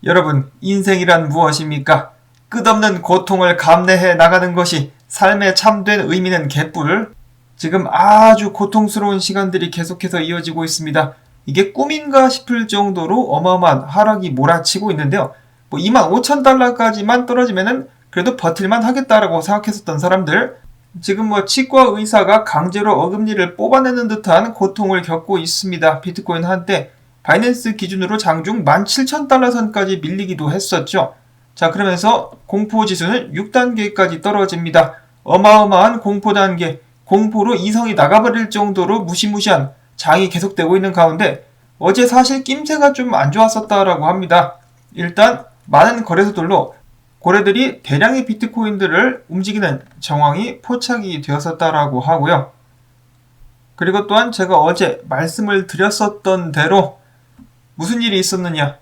여러분, 인생이란 무엇입니까? 끝없는 고통을 감내해 나가는 것이 삶의 참된 의미는 개뿔. 지금 아주 고통스러운 시간들이 계속해서 이어지고 있습니다. 이게 꿈인가 싶을 정도로 어마어마한 하락이 몰아치고 있는데요. 25,000달러까지만 떨어지면은 그래도 버틸만 하겠다라고 생각했었던 사람들, 지금 치과 의사가 강제로 어금니를 뽑아내는 듯한 고통을 겪고 있습니다. 비트코인 한때 바이낸스 기준으로 장중 17,000달러 선까지 밀리기도 했었죠. 자, 그러면서 공포지수는 6단계까지 떨어집니다. 어마어마한 공포 단계, 공포로 이성이 나가버릴 정도로 무시무시한 장이 계속되고 있는 가운데 어제 사실 낌새가 좀 안 좋았었다라고 합니다. 일단 많은 거래소들로 고래들이 대량의 비트코인들을 움직이는 정황이 포착이 되었었다라고 하고요. 그리고 또한 제가 어제 말씀을 드렸었던 대로 무슨 일이 있었느냐,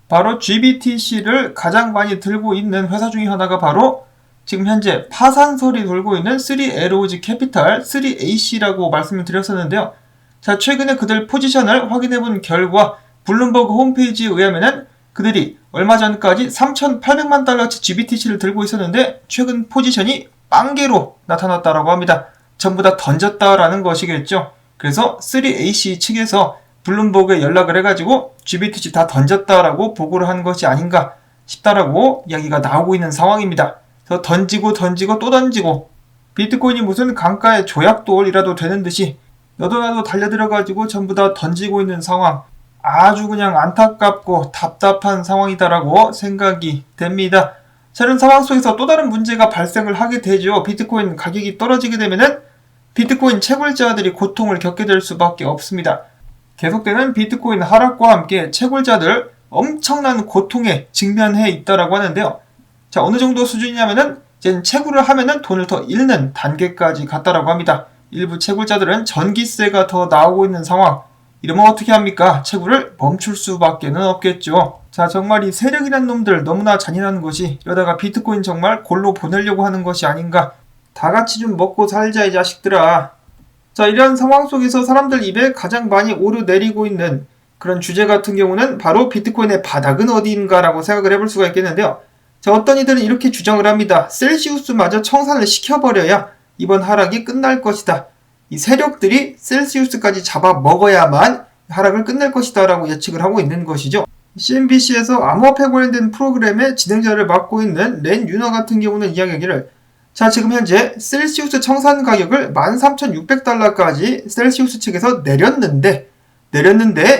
바로 GBTC를 가장 많이 들고 있는 회사 중에 하나가 바로 지금 현재 파산설이 돌고 있는 3Arrows Capital, 3AC라고 말씀을 드렸었는데요. 자, 최근에 그들 포지션을 확인해본 결과 블룸버그 홈페이지에 의하면은 그들이 얼마 전까지 3,800만 달러치 GBTC를 들고 있었는데 최근 포지션이 빵개로 나타났다라고 합니다. 전부 다 던졌다라는 것이겠죠. 그래서 3AC 측에서 블룸버그에 연락을 해가지고 GBTC 다 던졌다라고 보고를 한 것이 아닌가 싶다라고 이야기가 나오고 있는 상황입니다. 그래서 던지고 또 던지고, 비트코인이 무슨 강가의 조약돌이라도 되는 듯이 너도 나도 달려들어가지고 전부 다 던지고 있는 상황, 아주 그냥 안타깝고 답답한 상황이다라고 생각이 됩니다. 저런 상황 속에서 또 다른 문제가 발생을 하게 되죠. 비트코인 가격이 떨어지게 되면은 비트코인 채굴자들이 고통을 겪게 될 수밖에 없습니다. 계속되는 비트코인 하락과 함께 채굴자들 엄청난 고통에 직면해 있다라고 하는데요. 자, 어느 정도 수준이냐면은 이제 채굴을 하면은 돈을 더 잃는 단계까지 갔다라고 합니다. 일부 채굴자들은 전기세가 더 나오고 있는 상황. 이러면 어떻게 합니까? 채굴을 멈출 수밖에는 없겠죠. 자, 정말 이 세력이란 놈들 너무나 잔인한 것이, 이러다가 비트코인 정말 골로 보내려고 하는 것이 아닌가. 다 같이 좀 먹고 살자 이 자식들아. 자, 이런 상황 속에서 사람들 입에 가장 많이 오르내리고 있는 그런 주제 같은 경우는 바로 비트코인의 바닥은 어디인가라고 생각을 해볼 수가 있겠는데요. 자, 어떤 이들은 이렇게 주장을 합니다. 셀시우스마저 청산을 시켜버려야 이번 하락이 끝날 것이다. 이 세력들이 셀시우스까지 잡아먹어야만 하락을 끝낼 것이다 라고 예측을 하고 있는 것이죠. CNBC에서 암호화폐 관련된 프로그램의 진행자를 맡고 있는 렌 유너 같은 경우는 이야기하기를, 자, 지금 현재 셀시우스 청산 가격을 13,600달러까지 셀시우스 측에서 내렸는데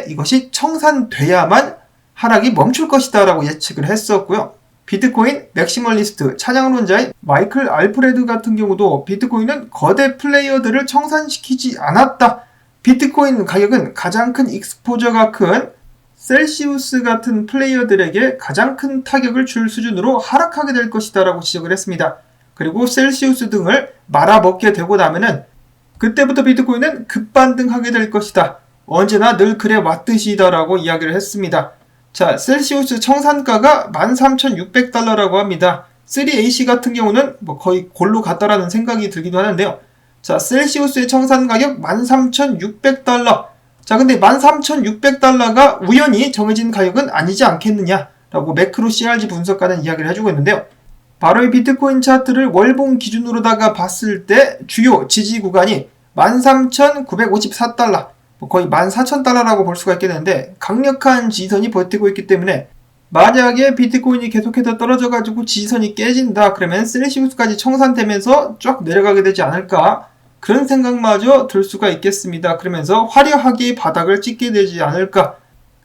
이것이 청산돼야만 하락이 멈출 것이다 라고 예측을 했었고요. 비트코인 맥시멀리스트 찬양론자인 마이클 알프레드 같은 경우도 비트코인은 거대 플레이어들을 청산시키지 않았다. 비트코인 가격은 가장 큰 익스포저가 큰 셀시우스 같은 플레이어들에게 가장 큰 타격을 줄 수준으로 하락하게 될 것이다 라고 지적을 했습니다. 그리고 셀시우스 등을 말아먹게 되고 나면은 그때부터 비트코인은 급반등하게 될 것이다. 언제나 늘 그래 왔듯이다 라고 이야기를 했습니다. 자, 셀시우스 청산가가 13,600달러라고 합니다. 3AC 같은 경우는 거의 골로 갔다라는 생각이 들기도 하는데요. 자, 셀시우스의 청산 가격 13,600달러. 자, 근데 13,600달러가 우연히 정해진 가격은 아니지 않겠느냐라고 매크로 CRG 분석가는 이야기를 해주고 있는데요. 바로 이 비트코인 차트를 월봉 기준으로다가 봤을 때 주요 지지 구간이 13,954달러, 거의 14,000달러라고 볼 수가 있겠는데, 강력한 지지선이 버티고 있기 때문에 만약에 비트코인이 계속해서 떨어져가지고 지지선이 깨진다 그러면 셀시우스까지 청산되면서 쫙 내려가게 되지 않을까, 그런 생각마저 들 수가 있겠습니다. 그러면서 화려하게 바닥을 찍게 되지 않을까.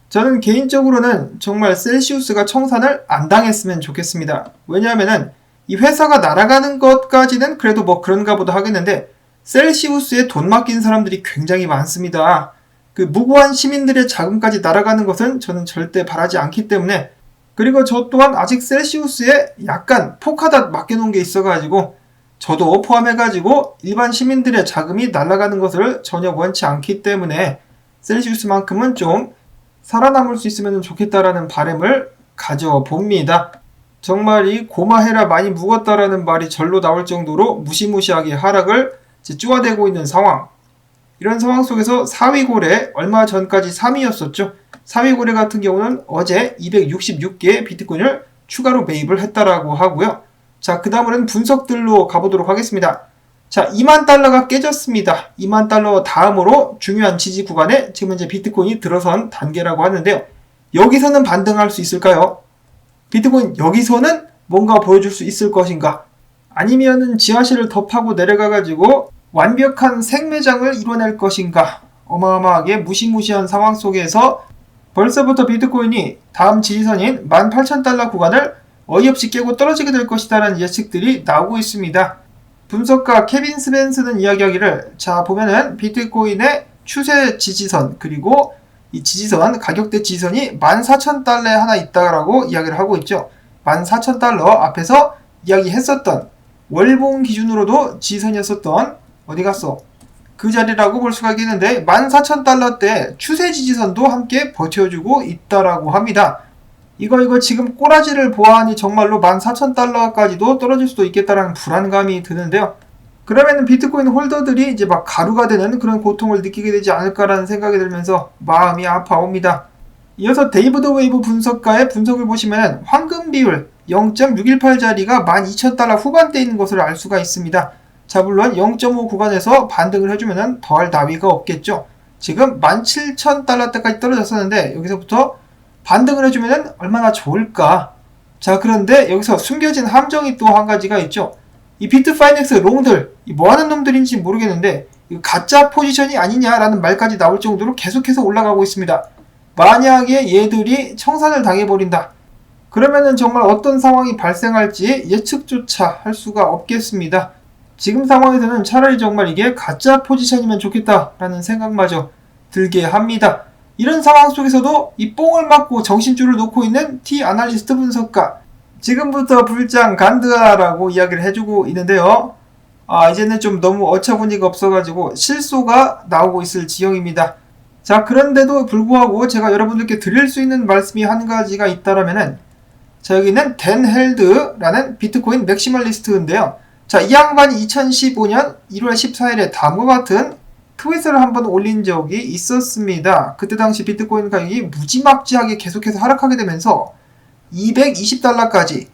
저는 개인적으로는 정말 셀시우스가 청산을 안 당했으면 좋겠습니다. 왜냐하면은 이 회사가 날아가는 것까지는 그래도 그런가 보다 하겠는데, 셀시우스에 돈 맡긴 사람들이 굉장히 많습니다. 그 무고한 시민들의 자금까지 날아가는 것은 저는 절대 바라지 않기 때문에, 그리고 저 또한 아직 셀시우스에 약간 포카다 맡겨놓은 게 있어가지고 저도 포함해가지고 일반 시민들의 자금이 날아가는 것을 전혀 원치 않기 때문에 셀시우스만큼은 좀 살아남을 수 있으면 좋겠다라는 바람을 가져봅니다. 정말 이 고마해라 많이 묵었다라는 말이 절로 나올 정도로 무시무시하게 하락을 쪼아대고 있는 상황. 이런 상황 속에서 4위 고래, 얼마 전까지 3위였었죠. 4위 고래 같은 경우는 어제 266개의 비트코인을 추가로 매입을 했다라고 하고요. 자, 그 다음으로는 분석들로 가보도록 하겠습니다. 자, 2만 달러가 깨졌습니다. 2만 달러 다음으로 중요한 지지 구간에 지금 현재 비트코인이 들어선 단계라고 하는데요. 여기서는 반등할 수 있을까요? 비트코인 여기서는 뭔가 보여줄 수 있을 것인가? 아니면은 지하실을 더 파고 내려가가지고 완벽한 생매장을 이뤄낼 것인가? 어마어마하게 무시무시한 상황 속에서 벌써부터 비트코인이 다음 지지선인 18,000달러 구간을 어이없이 깨고 떨어지게 될 것이다라는 예측들이 나오고 있습니다. 분석가 케빈 스벤스는 이야기하기를, 자, 보면은 비트코인의 추세 지지선, 그리고 이 지지선, 가격대 지지선이 14,000달러에 하나 있다라고 이야기를 하고 있죠. 14,000달러 앞에서 이야기했었던 월봉 기준으로도 지지선이었었던, 어디 갔어? 그 자리라고 볼 수가 있겠는데 14,000달러대 추세 지지선도 함께 버텨주고 있다라고 합니다. 이거 지금 꼬라지를 보아하니 정말로 14,000달러까지도 떨어질 수도 있겠다라는 불안감이 드는데요. 그러면 비트코인 홀더들이 이제 막 가루가 되는 그런 고통을 느끼게 되지 않을까라는 생각이 들면서 마음이 아파옵니다. 이어서 데이비드 웨이브 분석가의 분석을 보시면 황금 비율 0.618짜리가 12,000달러 후반대에 있는 것을 알 수가 있습니다. 자, 물론 0.5 구간에서 반등을 해주면 더할 나위가 없겠죠. 지금 17,000달러대까지 떨어졌었는데 여기서부터 반등을 해주면 얼마나 좋을까. 자, 그런데 여기서 숨겨진 함정이 또 한 가지가 있죠. 이 비트파이넥스 롱들, 뭐하는 놈들인지 모르겠는데 이거 가짜 포지션이 아니냐라는 말까지 나올 정도로 계속해서 올라가고 있습니다. 만약에 얘들이 청산을 당해버린다, 그러면은 정말 어떤 상황이 발생할지 예측조차 할 수가 없겠습니다. 지금 상황에서는 차라리 정말 이게 가짜 포지션이면 좋겠다라는 생각마저 들게 합니다. 이런 상황 속에서도 이 뽕을 맞고 정신줄을 놓고 있는 T-아날리스트 분석가, 지금부터 불장 간드아라고 이야기를 해주고 있는데요. 이제는 좀 너무 어처구니가 없어가지고 실소가 나오고 있을 지경입니다. 자, 그런데도 불구하고 제가 여러분들께 드릴 수 있는 말씀이 한 가지가 있다라면은, 자, 여기는 댄 헬드라는 비트코인 맥시멀리스트인데요. 자, 이 양반이 2015년 1월 14일에 다음과 같은 트윗을 한번 올린 적이 있었습니다. 그때 당시 비트코인 가격이 무지막지하게 계속해서 하락하게 되면서 220달러까지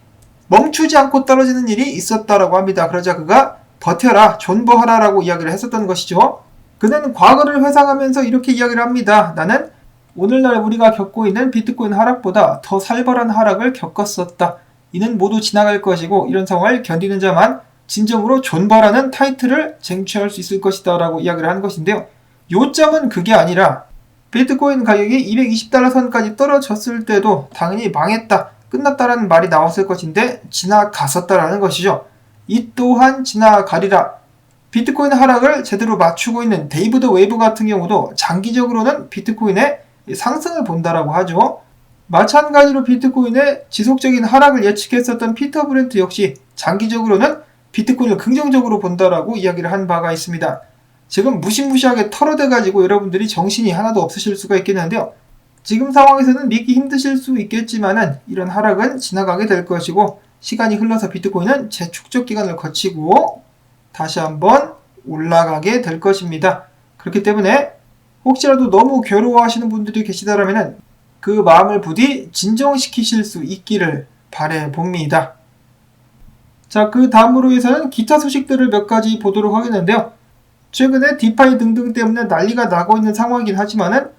멈추지 않고 떨어지는 일이 있었다라고 합니다. 그러자 그가 버텨라, 존버하라라고 이야기를 했었던 것이죠. 그는 과거를 회상하면서 이렇게 이야기를 합니다. 나는 오늘날 우리가 겪고 있는 비트코인 하락보다 더 살벌한 하락을 겪었었다. 이는 모두 지나갈 것이고 이런 상황을 견디는 자만 진정으로 존버라는 타이틀을 쟁취할 수 있을 것이다 라고 이야기를 한 것인데요. 요점은 그게 아니라 비트코인 가격이 220달러 선까지 떨어졌을 때도 당연히 망했다, 끝났다라는 말이 나왔을 것인데 지나갔었다라는 것이죠. 이 또한 지나가리라. 비트코인 하락을 제대로 맞추고 있는 데이비드 웨이브 같은 경우도 장기적으로는 비트코인의 상승을 본다라고 하죠. 마찬가지로 비트코인의 지속적인 하락을 예측했었던 피터 브렌트 역시 장기적으로는 비트코인을 긍정적으로 본다라고 이야기를 한 바가 있습니다. 지금 무시무시하게 털어대가지고 여러분들이 정신이 하나도 없으실 수가 있겠는데요. 지금 상황에서는 믿기 힘드실 수 있겠지만은 이런 하락은 지나가게 될 것이고 시간이 흘러서 비트코인은 재축적 기간을 거치고 다시 한번 올라가게 될 것입니다. 그렇기 때문에 혹시라도 너무 괴로워하시는 분들이 계시다라면은 그 마음을 부디 진정시키실 수 있기를 바라봅니다. 자, 그 다음으로 해서는 기타 소식들을 몇 가지 보도록 하겠는데요. 최근에 디파이 등등 때문에 난리가 나고 있는 상황이긴 하지만은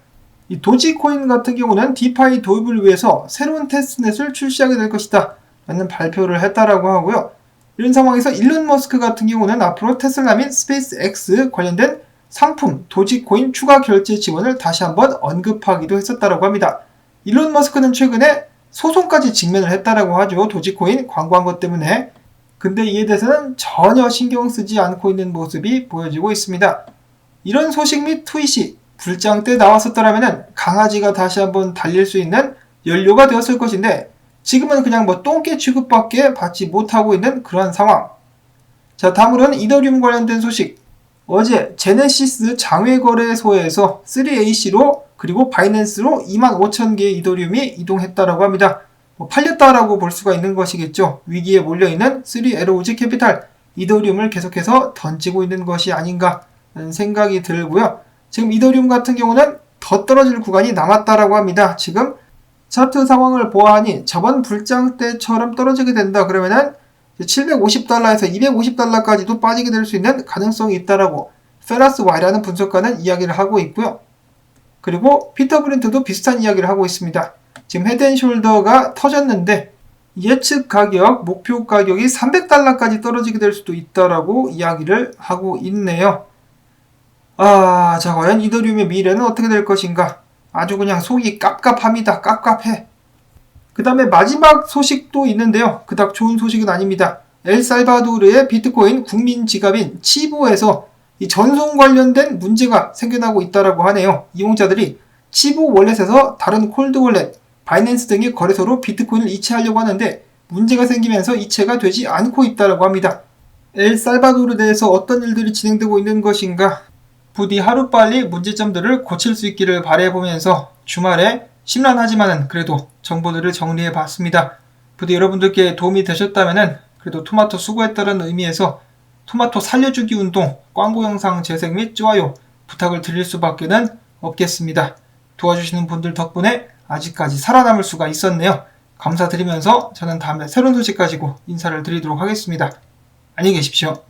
이 도지코인 같은 경우는 디파이 도입을 위해서 새로운 테스트넷을 출시하게 될 것이다 라는 발표를 했다라고 하고요. 이런 상황에서 일론 머스크 같은 경우는 앞으로 테슬라 및 스페이스 X 관련된 상품 도지코인 추가 결제 지원을 다시 한번 언급하기도 했었다라고 합니다. 일론 머스크는 최근에 소송까지 직면을 했다라고 하죠. 도지코인 광고한 것 때문에. 근데 이에 대해서는 전혀 신경 쓰지 않고 있는 모습이 보여지고 있습니다. 이런 소식 및 트윗이 불장 때 나왔었더라면 강아지가 다시 한번 달릴 수 있는 연료가 되었을 것인데 지금은 그냥 똥개 취급밖에 받지 못하고 있는 그러한 상황. 자, 다음으로는 이더리움 관련된 소식. 어제 제네시스 장외거래소에서 3AC로 그리고 바이낸스로 25,000개의 이더리움이 이동했다라고 합니다. 팔렸다라고 볼 수가 있는 것이겠죠. 위기에 몰려있는 3 에로우즈 캐피탈 이더리움을 계속해서 던지고 있는 것이 아닌가 생각이 들고요. 지금 이더리움 같은 경우는 더 떨어질 구간이 남았다라고 합니다. 지금 차트 상황을 보아하니 저번 불장 때처럼 떨어지게 된다 그러면은 750달러에서 250달러까지도 빠지게 될 수 있는 가능성이 있다라고 페라스 Y라는 분석가는 이야기를 하고 있고요. 그리고 피터 브린트도 비슷한 이야기를 하고 있습니다. 지금 헤드앤숄더가 터졌는데 예측 가격, 목표 가격이 300달러까지 떨어지게 될 수도 있다라고 이야기를 하고 있네요. 자, 과연 이더리움의 미래는 어떻게 될 것인가? 아주 그냥 속이 깝깝합니다. 깝깝해. 그 다음에 마지막 소식도 있는데요. 그닥 좋은 소식은 아닙니다. 엘살바도르의 비트코인 국민 지갑인 치보에서 이 전송 관련된 문제가 생겨나고 있다고 하네요. 이용자들이 치보 월렛에서 다른 콜드 월렛, 바이낸스 등의 거래소로 비트코인을 이체하려고 하는데 문제가 생기면서 이체가 되지 않고 있다고 합니다. 엘살바도르 내에서 어떤 일들이 진행되고 있는 것인가? 부디 하루빨리 문제점들을 고칠 수 있기를 바라보면서 주말에 심란하지만은 그래도 정보들을 정리해 봤습니다. 부디 여러분들께 도움이 되셨다면은 그래도 토마토 수고했다는 의미에서 토마토 살려주기 운동 광고 영상 재생 및 좋아요 부탁을 드릴 수밖에는 없겠습니다. 도와주시는 분들 덕분에 아직까지 살아남을 수가 있었네요. 감사드리면서 저는 다음에 새로운 소식 가지고 인사를 드리도록 하겠습니다. 안녕히 계십시오.